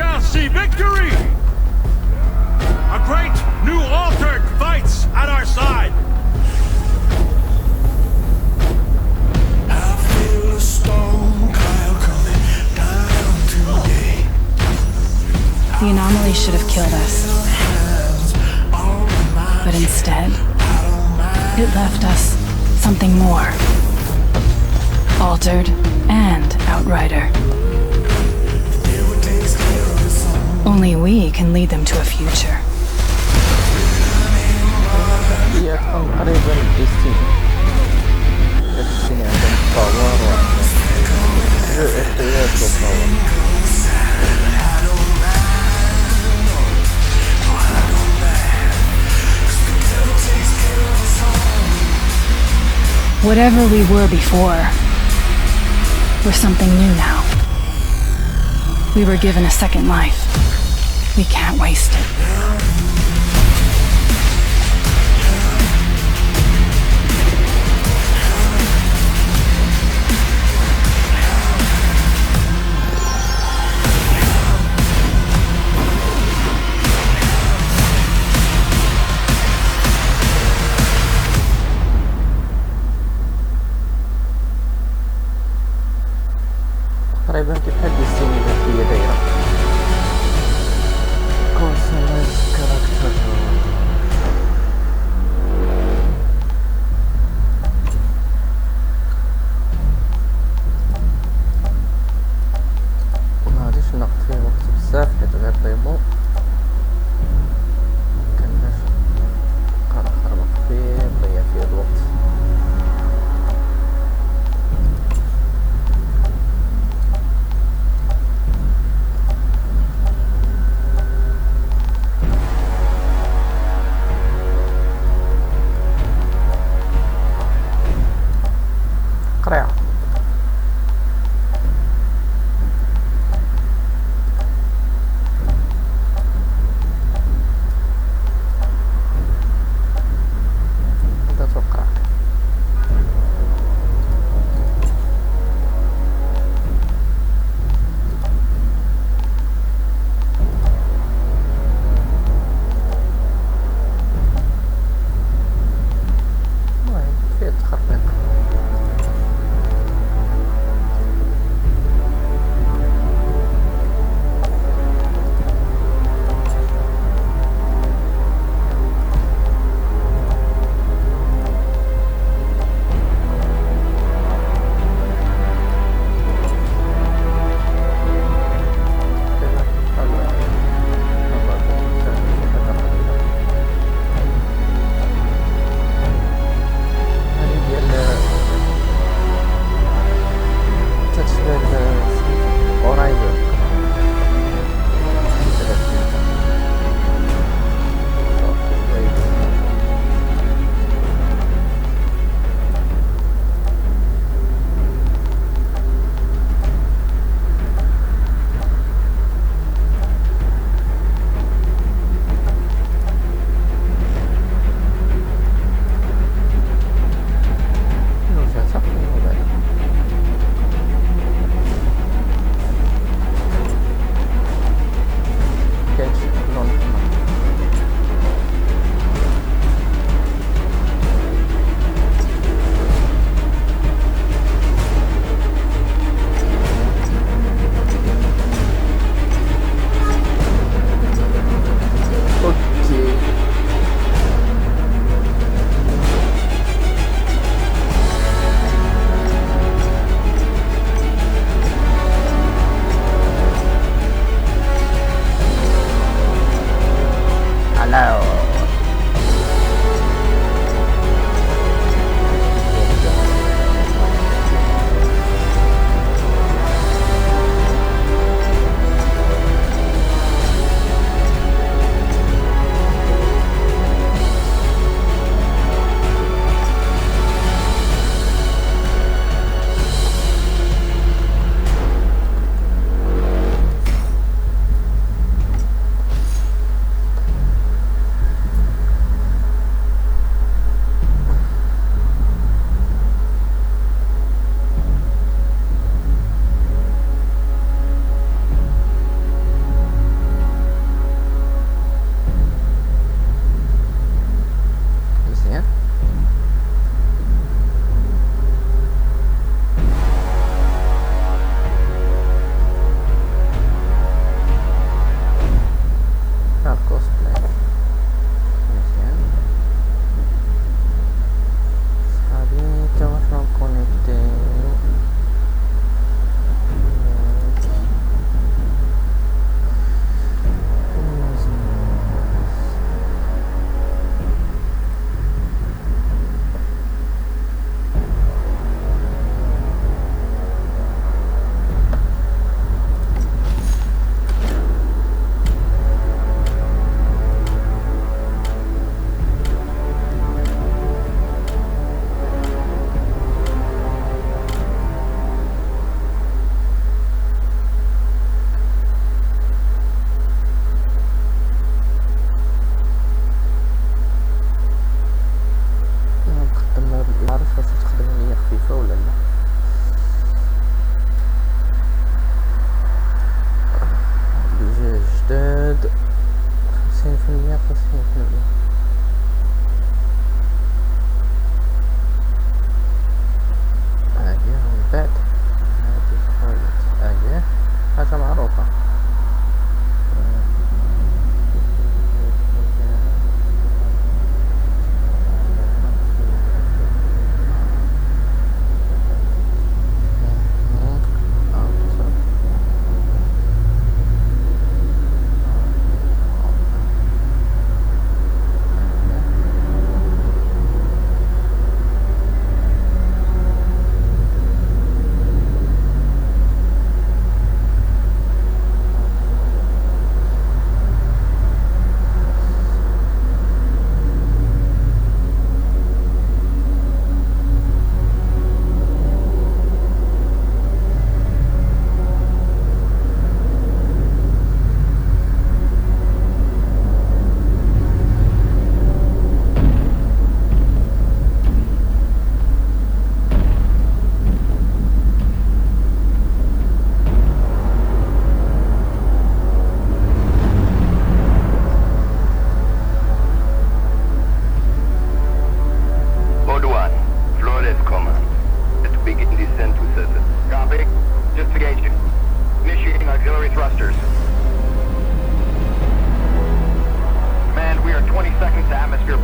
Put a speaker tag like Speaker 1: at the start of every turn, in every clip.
Speaker 1: shall see victory! A great new altered fights at our side! I feel a storm cloud coming down today.
Speaker 2: The anomaly should have killed us. But instead, it left us something more. Altered and Outrider. Only we can lead them to a future.
Speaker 3: Yet unpredictable destiny. Destiny and power.
Speaker 2: Whatever we were before, we're something new now. We were given a second life. We can't waste it.
Speaker 3: تقريبا كيف هاد السيني اللي هي دايره كونسومايز كاركتر مغاديش ناخد فيه وقت بزاف حيت غير ديمو مكناش نبقى نخربق فيه نضيع فيه الوقت. قريعة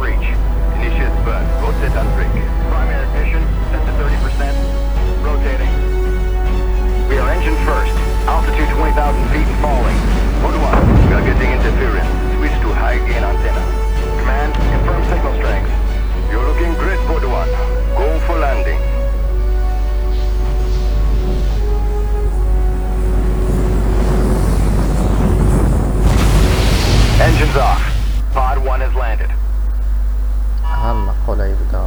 Speaker 4: breach. Initiate burn. Rotate and break. Primary ignition set to 30%. Rotating. We are engine first. Altitude 20,000 feet and falling. Mode 1. We are getting interference. Switch to high gain antenna. Command, confirm signal strength. You're looking great, Mode 1. Go for landing. Engines off. Pod 1 has landed.
Speaker 3: أهم قولي بدا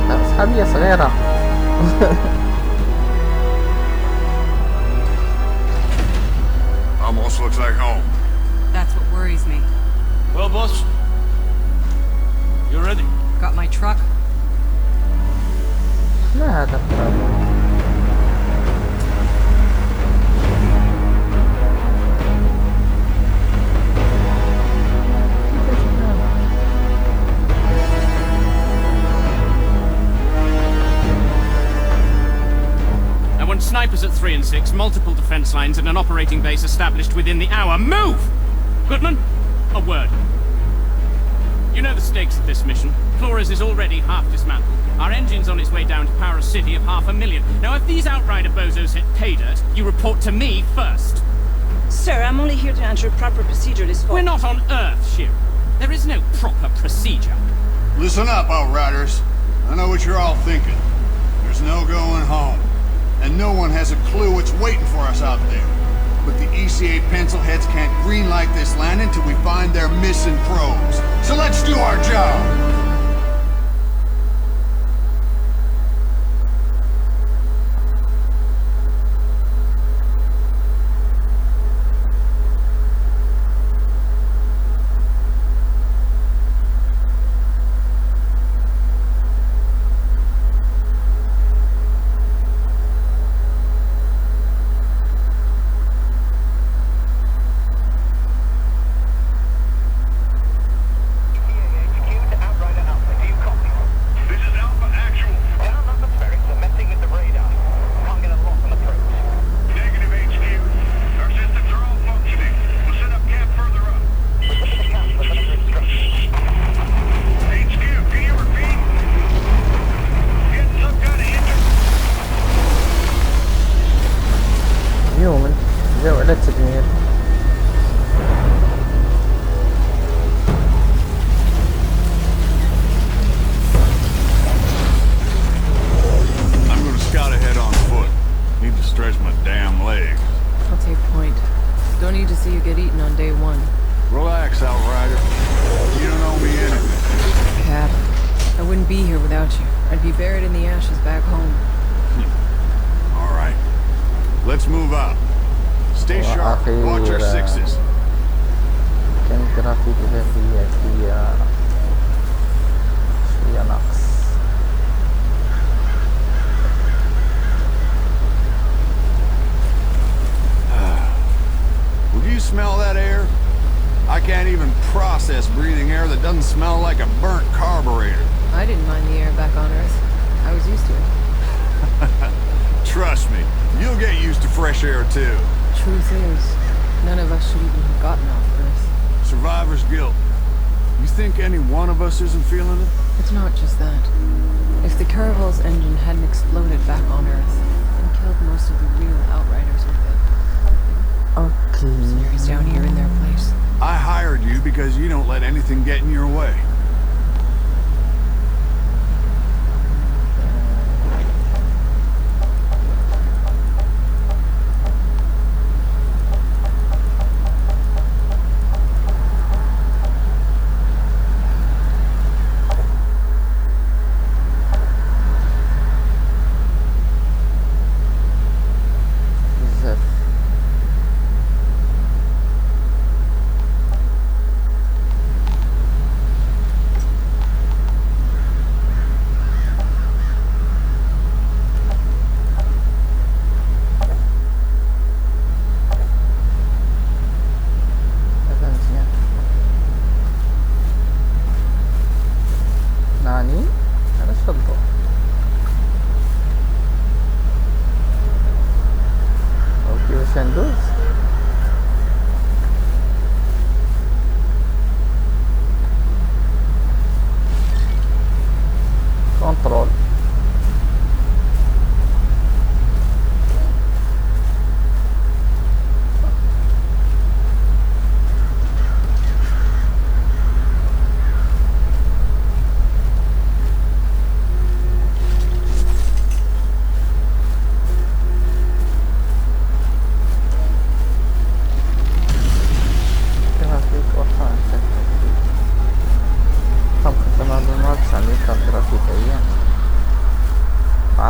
Speaker 3: أصحابي صغيرة.
Speaker 1: Almost looks like home.
Speaker 5: That's what worries me.
Speaker 1: Well, boss, you ready?
Speaker 5: Got my truck.
Speaker 3: ما هذا الكلام؟
Speaker 6: I want snipers at 3 and 6, multiple defense lines, and an operating base established within the hour. Move! Goodman, a word. You know the stakes of this mission. Flores is already half dismantled. Our engine's on its way down to power a city of 500,000. Now, if these Outrider bozos hit pay dirt, you report to me first.
Speaker 7: Sir, I'm only here to ensure proper procedure is followed.
Speaker 6: We're not on Earth, Shira. There is no proper procedure.
Speaker 1: Listen up, Outriders. I know what you're all thinking. There's no going home. And no one has a clue what's waiting for us out there. But the ECA pencilheads can't greenlight this landing until we find their missing probes. So let's do our job! Relax, Outrider. You don't owe me anything.
Speaker 5: Cap, I wouldn't be here without you. I'd be buried in the ashes back home.
Speaker 1: All right. Let's move out. Stay sharp. Watch our sixes.
Speaker 3: كان جرافيك فيها شوية نقص.
Speaker 1: Would you smell that air? I can't even process breathing air that doesn't smell like a burnt carburetor.
Speaker 5: I didn't mind the air back on Earth. I was used to it.
Speaker 1: Trust me, you'll get used to fresh air too.
Speaker 5: Truth is, none of us should even have gotten off Earth.
Speaker 1: Survivor's guilt. You think any one of us isn't feeling it?
Speaker 5: It's not just that. If the Caravel's engine hadn't exploded back on Earth and killed most of the real Outriders with it, Snar's down here in their place.
Speaker 1: I hired you because you don't let anything get in your way.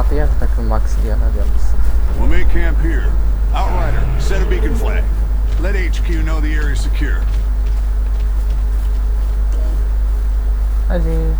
Speaker 3: mati ya sudah ke max dia nanti habis.
Speaker 1: We'll make camp here. Outrider, set a beacon flag. Let HQ know the area's secure.
Speaker 3: Aji.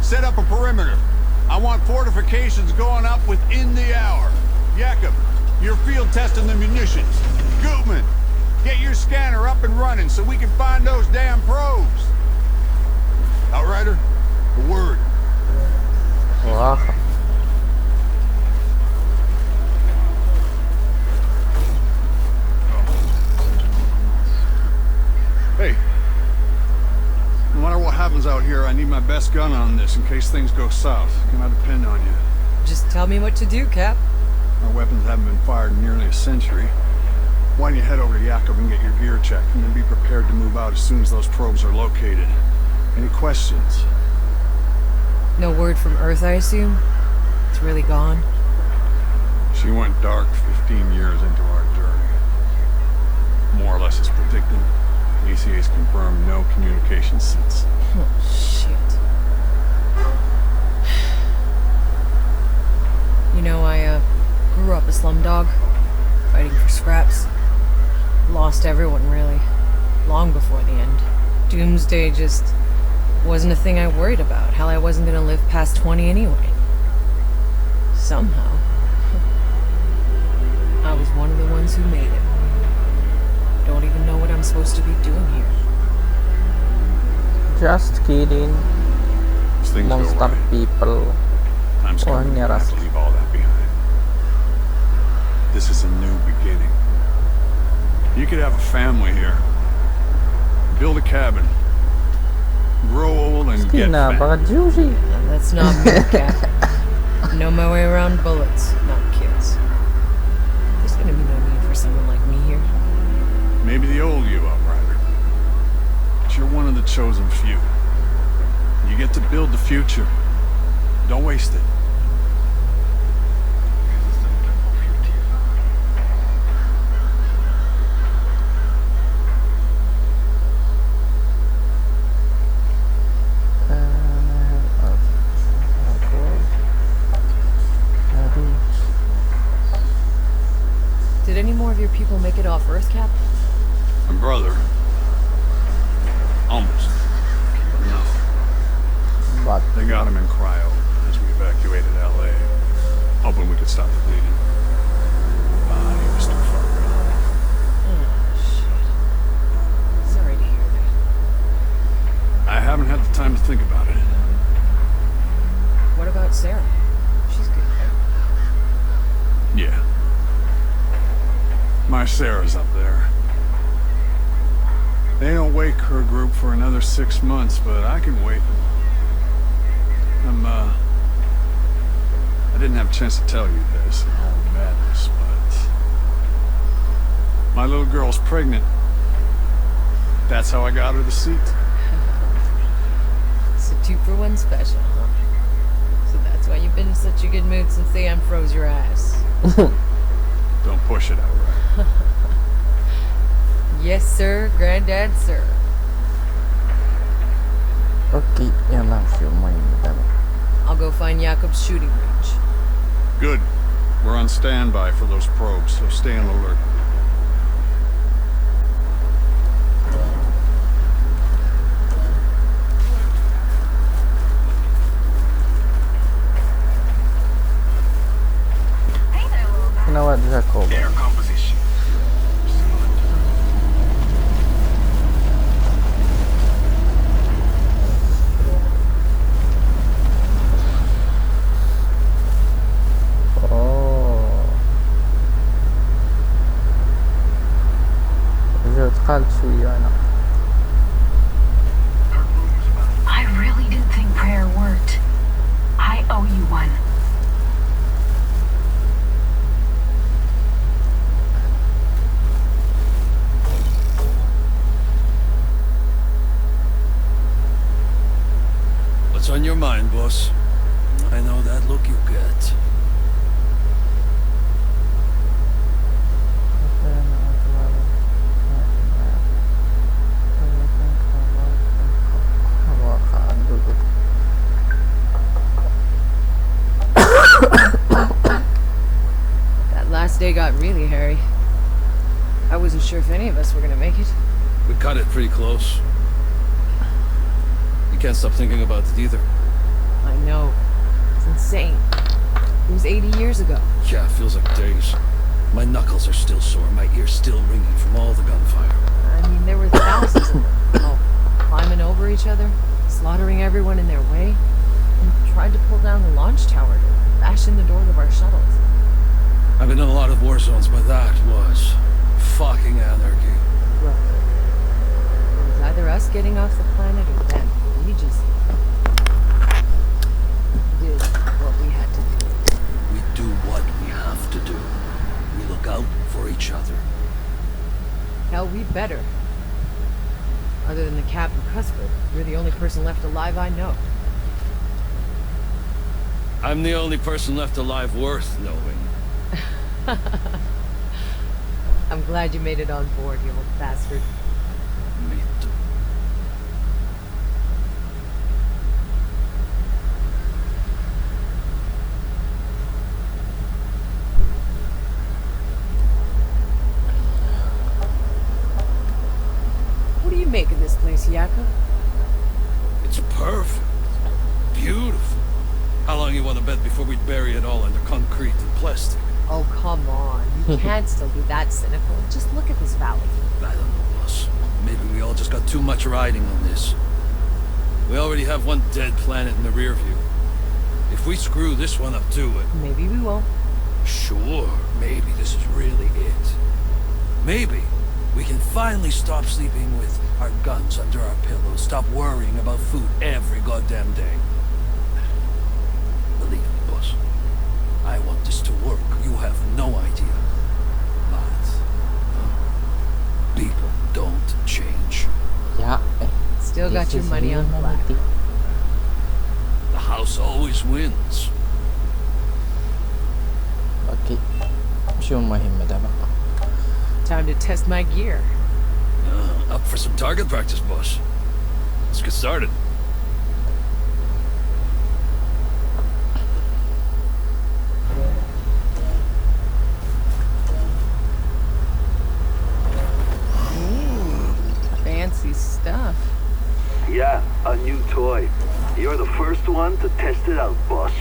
Speaker 1: Set up a perimeter. I want fortifications going up within the hour. Jakob, you're field testing the munitions. Gutman, get your scanner up and running so we can find those damn probes. Outrider, a word.
Speaker 3: Wah.
Speaker 1: Hey. No matter what happens out here, I need my best gun on this in case things go south. Can I depend on you?
Speaker 5: Just tell me what to do, Cap.
Speaker 1: Our weapons haven't been fired in nearly a century. Why don't you head over to Jakob and get your gear checked, and then be prepared to move out as soon as those probes are located. Any questions?
Speaker 5: No word from Earth, I assume? It's really gone?
Speaker 1: She went dark 15 years into our journey. More or less as predicted. ECA's confirmed no communication since.
Speaker 5: Oh, shit. You know, I grew up a slumdog, fighting for scraps. Lost everyone, really. Long before the end. Doomsday just wasn't a thing I worried about. Hell, I wasn't gonna live past 20 anyway. Somehow. I was one of the ones who made it. Don't even know what I'm supposed to be doing here.
Speaker 3: Just kidding.
Speaker 1: As things go
Speaker 3: Monster
Speaker 1: right,
Speaker 3: people.
Speaker 1: Time's coming. We have to leave all that behind. This is a new beginning. You could have a family here. Build a cabin. Grow old and get
Speaker 3: Skinna,
Speaker 1: fat.
Speaker 3: baka juicy.
Speaker 5: That's not me, Cap. Know my way around bullets, not kids. There's gonna be no need for someone like me here.
Speaker 1: Maybe the old you, Outrider. But you're one of the chosen few. You get to build the future. Don't waste it.
Speaker 5: Did any more of your people make it off Earth, Cap?
Speaker 1: My brother. Almost. But no.
Speaker 3: But
Speaker 1: They got him in cryo as we evacuated LA. Hoping we could stop the bleeding. But he was too far gone.
Speaker 5: Oh, shit. Sorry to hear that.
Speaker 1: I haven't had the time to think about it.
Speaker 5: What about Sarah? She's good, right?
Speaker 1: Yeah. My Sarah's up there. They don't wake her group for another 6 months, but I can wait. I didn't have a chance to tell you this in all the madness, but my little girl's pregnant. That's how I got her the seat.
Speaker 5: It's a 2-for-1 special, huh? So that's why you've been in such a good mood since they unfroze your ass.
Speaker 1: Don't push it, Outrider.
Speaker 5: Yes, sir, Granddad, sir.
Speaker 3: Okej, jag filmar in den.
Speaker 5: I'll go find Jakob's shooting range.
Speaker 1: Good. We're on standby for those probes, so stay on alert.
Speaker 3: Ginawa Jacob.
Speaker 1: Air composition.
Speaker 3: Oh.
Speaker 5: wasn't sure if any of us were gonna make it.
Speaker 8: We cut it pretty close. You can't stop thinking about it either.
Speaker 5: I know. It's insane. It was 80 years ago.
Speaker 8: Yeah, it feels like days. My knuckles are still sore, my ears still ringing from all the gunfire.
Speaker 5: I mean, there were thousands of them. Oh, climbing over each other, slaughtering everyone in their way, and tried to pull down the launch tower to bash in the doors of our shuttles.
Speaker 8: I've been in a lot of war zones, but that was fucking anarchy.
Speaker 5: Right. It was either us getting off the planet or them. We just did what we had to do.
Speaker 8: We do what we have to do. We look out for each other.
Speaker 5: Hell, we better. Other than the Captain Cuthbert, you're the only person left alive I know.
Speaker 8: I'm the only person left alive worth knowing.
Speaker 5: I'm glad you made it on board, you old bastard.
Speaker 8: Me too.
Speaker 5: What do you make of this place, Yakko?
Speaker 8: It's perfect. Beautiful. How long you want to bet before we bury it all under concrete and plastic?
Speaker 5: Oh, come on. You can't still be that cynical. Just look at this valley.
Speaker 8: I don't know, boss. Maybe we all just got too much riding on this. We already have one dead planet in the rear view. If we screw this one up too,
Speaker 5: Maybe we won't.
Speaker 8: sure, maybe this is really it. Maybe we can finally stop sleeping with our guns under our pillows, stop worrying about food every goddamn day. Believe me, boss. I want this to work. You have no idea. But people don't change.
Speaker 3: Ya,
Speaker 5: Still got your money on black.
Speaker 8: The house always wins.
Speaker 3: Okey. Şu mühimmi de bak.
Speaker 5: Time to test my gear.
Speaker 8: Up for some target practice, boss. Let's get started.
Speaker 5: Fancy stuff.
Speaker 9: Yeah, a new toy. You're the first one to test it out, boss.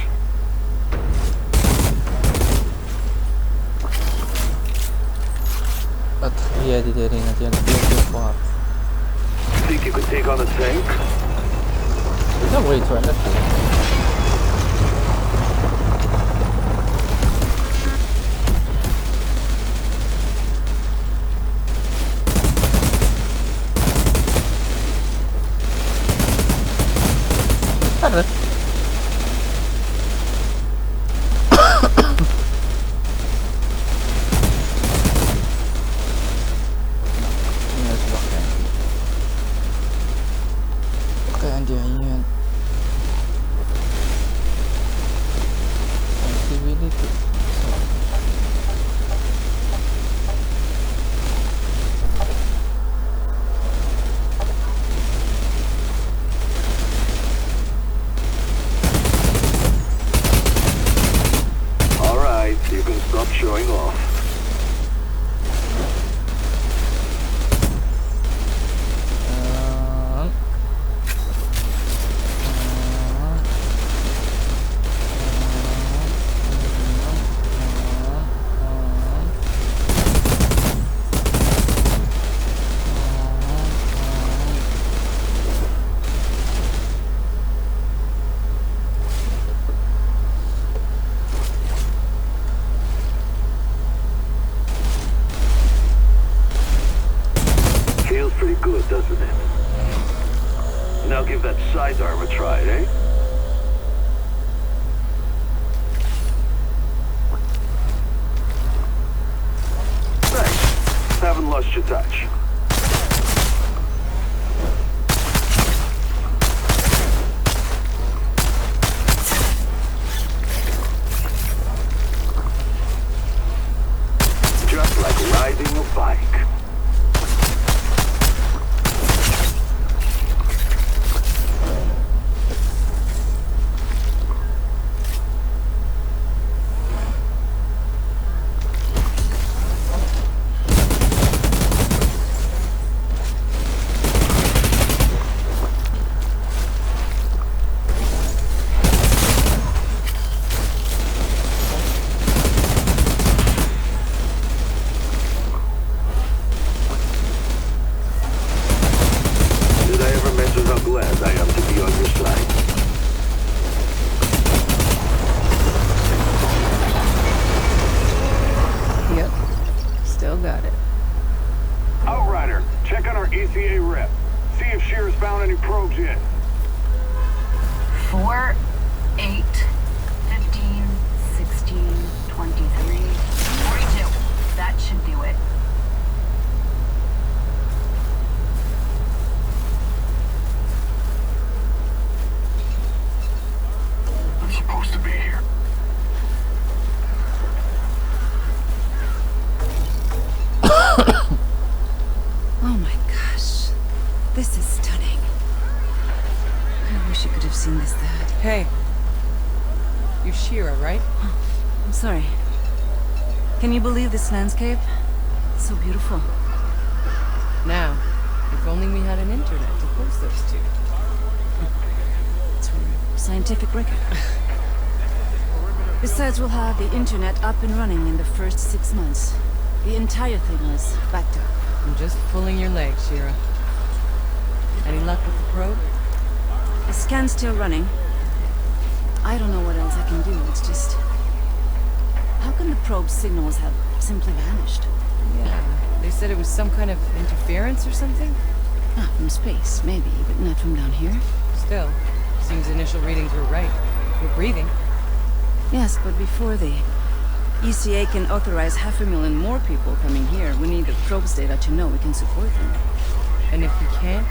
Speaker 3: Iya di dari nanti yang dia kuat.
Speaker 9: Think you could take on a tank?
Speaker 3: Kita boleh cuan dah. Ada. Dia ingat activity.
Speaker 9: All right, you can stop showing off. Feels pretty good, doesn't it? Now give that sidearm a try, eh? Thanks. Haven't lost your touch. Just like riding a bike.
Speaker 10: seen this.
Speaker 5: Hey. You're Shira, right?
Speaker 10: I'm sorry. Can you believe this landscape? It's so beautiful.
Speaker 5: Now, if only we had an internet to post those to.
Speaker 10: It's for scientific record. Besides, we'll have the internet up and running in the first 6 months. The entire thing was backed up.
Speaker 5: I'm just pulling your leg, Shira. Any luck with the probe?
Speaker 10: The scan's still running. I don't know what else I can do, it's just... How can the probe signals have simply vanished?
Speaker 5: Yeah, they said it was some kind of interference or something?
Speaker 10: Not from space, maybe, but not from down here.
Speaker 5: Still, seems initial readings were right. We're breathing.
Speaker 10: Yes, but before the ECA can authorize 500,000 more people coming here, we need the probe's data to know we can support them.
Speaker 5: And if we can't,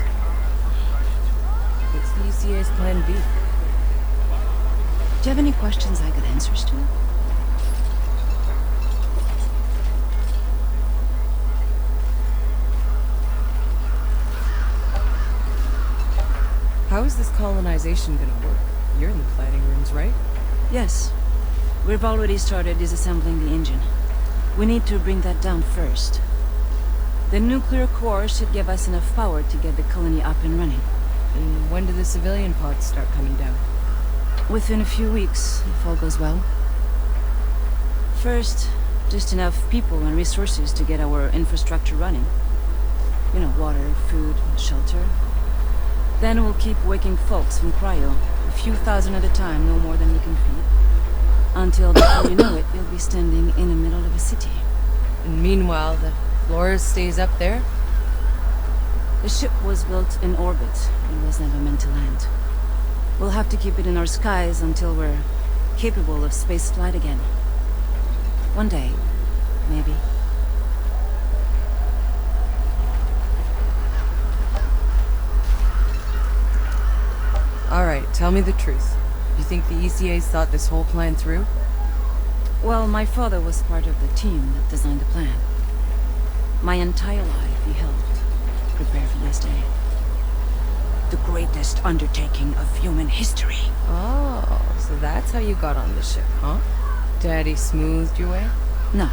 Speaker 5: what's the ECA's plan B?
Speaker 10: Do you have any questions I got answers to?
Speaker 5: How is this colonization gonna work? You're in the planning rooms, right?
Speaker 10: Yes. We've already started disassembling the engine. We need to bring that down first. The nuclear core should give us enough power to get the colony up and running.
Speaker 5: And when do the civilian pods start coming down?
Speaker 10: Within a few weeks, if all goes well. First, just enough people and resources to get our infrastructure running. You know, water, food, shelter. Then we'll keep waking folks from cryo, a few thousand at a time, no more than we can feed. Until before you know it, you'll be standing in the middle of a city.
Speaker 5: And meanwhile, the Flores stays up there?
Speaker 10: The ship was built in orbit. It was never meant to land. We'll have to keep it in our skies until we're capable of space flight again. One day, maybe.
Speaker 5: Alright, tell me the truth. You think the ECA's thought this whole plan through?
Speaker 10: Well, my father was part of the team that designed the plan. My entire life he helped prepare for this day. The greatest undertaking of human history.
Speaker 5: Oh, so that's how you got on the ship, huh? Daddy smoothed your way?
Speaker 10: No.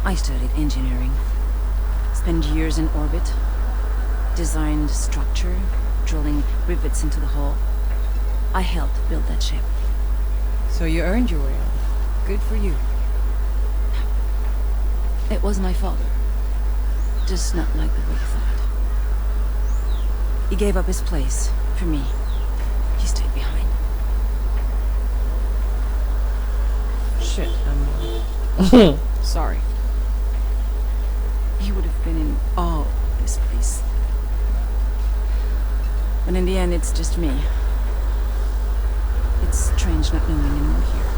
Speaker 10: I studied engineering. Spent years in orbit. Designed structure, drilling rivets into the hull. I helped build that ship.
Speaker 5: So you earned your way on. Good for you.
Speaker 10: It was my father. Just not like the way he thought. He gave up his place for me. He stayed behind.
Speaker 5: Shit, I'm... sorry.
Speaker 10: He would have been in awe of this place. But in the end, it's just me. It's strange not knowing anyone here.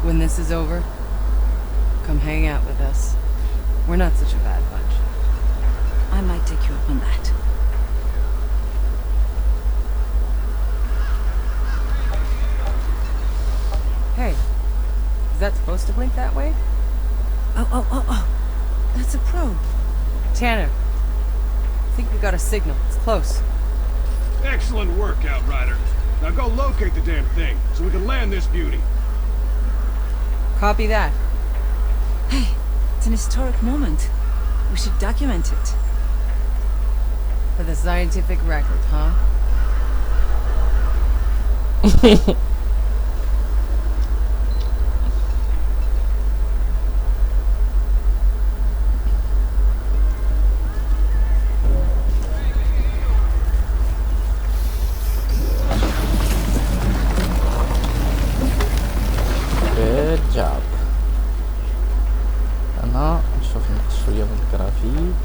Speaker 5: When this is over, come hang out with us. We're not such a bad bunch.
Speaker 10: I might take you up on that.
Speaker 5: Hey, is that supposed to blink that way?
Speaker 10: Oh. That's a probe.
Speaker 5: Tanner, I think we got a signal. It's close.
Speaker 11: Excellent work, Outrider. Now go locate the damn thing, so we can land this beauty.
Speaker 5: Copy that.
Speaker 10: Hey, it's an historic moment. We should document it.
Speaker 5: For the scientific record, huh?
Speaker 3: Good job. أنا نشوف شوية من الجرافيك.